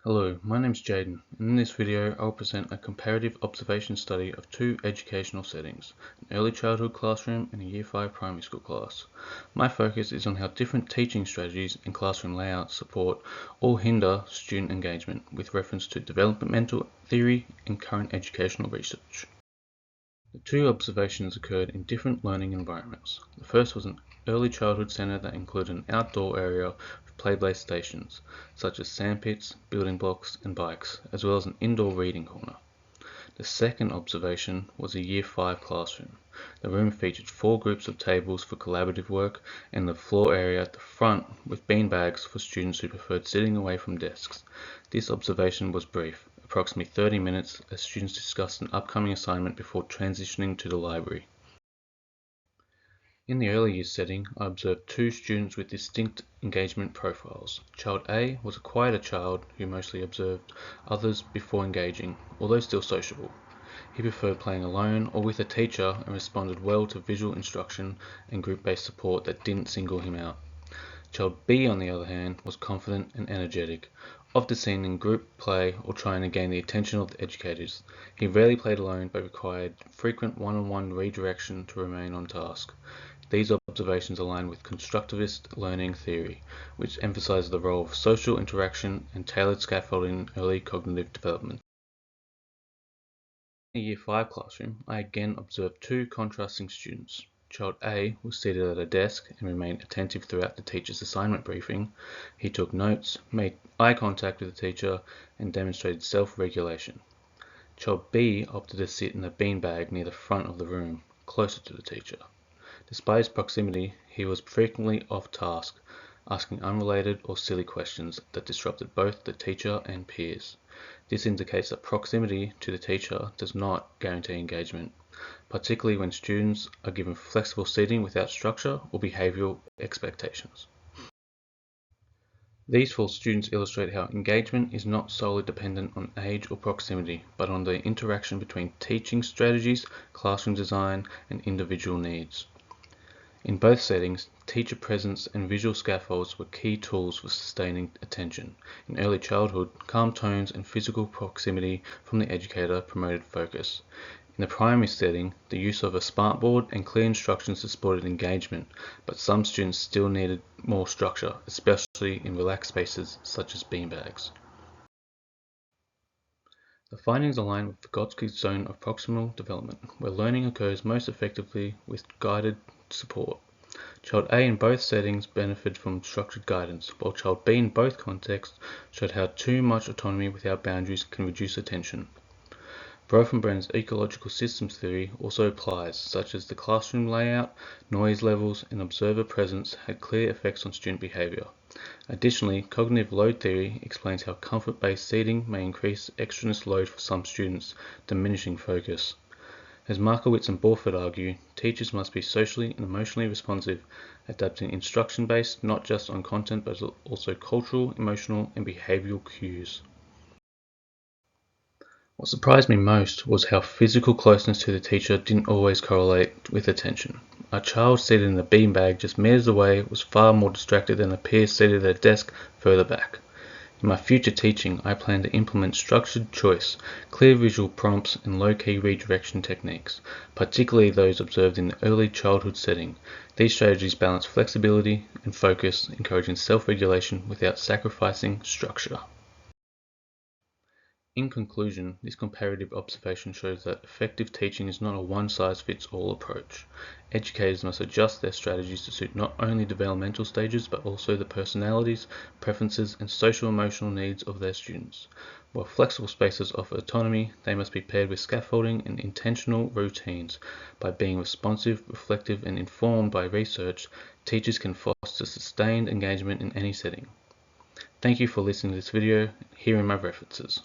Hello, my name is Jaden, and in this video I'll present a comparative observation study of two educational settings, an early childhood classroom and a Year 5 primary school class. My focus is on how different teaching strategies and classroom layouts support or hinder student engagement with reference to developmental theory and current educational research. The two observations occurred in different learning environments. The first was an early childhood centre that included an outdoor area with play-based stations, such as sandpits, building blocks, and bikes, as well as an indoor reading corner. The second observation was a Year 5 classroom. The room featured 4 groups of tables for collaborative work and the floor area at the front with beanbags for students who preferred sitting away from desks. This observation was brief, approximately 30 minutes, as students discussed an upcoming assignment before transitioning to the library. In the early years setting, I observed two students with distinct engagement profiles. Child A was a quieter child who mostly observed others before engaging, although still sociable. He preferred playing alone or with a teacher and responded well to visual instruction and group-based support that didn't single him out. Child B, on the other hand, was confident and energetic, often seen in group play or trying to gain the attention of the educators. He rarely played alone but required frequent one-on-one redirection to remain on task. These observations align with constructivist learning theory, which emphasizes the role of social interaction and tailored scaffolding in early cognitive development. In the Year 5 classroom, I again observed two contrasting students. Child A was seated at a desk and remained attentive throughout the teacher's assignment briefing. He took notes, made eye contact with the teacher, and demonstrated self-regulation. Child B opted to sit in a beanbag near the front of the room, closer to the teacher. Despite his proximity, he was frequently off task, asking unrelated or silly questions that disrupted both the teacher and peers. This indicates that proximity to the teacher does not guarantee engagement, particularly when students are given flexible seating without structure or behavioral expectations. These four students illustrate how engagement is not solely dependent on age or proximity, but on the interaction between teaching strategies, classroom design, and individual needs. In both settings, teacher presence and visual scaffolds were key tools for sustaining attention. In early childhood, calm tones and physical proximity from the educator promoted focus. In the primary setting, the use of a smartboard and clear instructions supported engagement, but some students still needed more structure, especially in relaxed spaces such as beanbags. The findings align with Vygotsky's zone of proximal development, where learning occurs most effectively with guided support. Child A in both settings benefited from structured guidance, while Child B in both contexts showed how too much autonomy without boundaries can reduce attention. Brophenbrenn's ecological systems theory also applies, such as the classroom layout, noise levels, and observer presence had clear effects on student behavior. Additionally, cognitive load theory explains how comfort-based seating may increase extraneous load for some students, diminishing focus. As Markowitz and Borford argue, teachers must be socially and emotionally responsive, adapting instruction based not just on content but also cultural, emotional, and behavioral cues. What surprised me most was how physical closeness to the teacher didn't always correlate with attention. A child seated in a beanbag just meters away was far more distracted than a peer seated at a desk further back. In my future teaching, I plan to implement structured choice, clear visual prompts, and low-key redirection techniques, particularly those observed in the early childhood setting. These strategies balance flexibility and focus, encouraging self-regulation without sacrificing structure. In conclusion, this comparative observation shows that effective teaching is not a one-size-fits-all approach. Educators must adjust their strategies to suit not only developmental stages but also the personalities, preferences, and social-emotional needs of their students. While flexible spaces offer autonomy, they must be paired with scaffolding and intentional routines. By being responsive, reflective, and informed by research, teachers can foster sustained engagement in any setting. Thank you for listening to this video. Here are my references.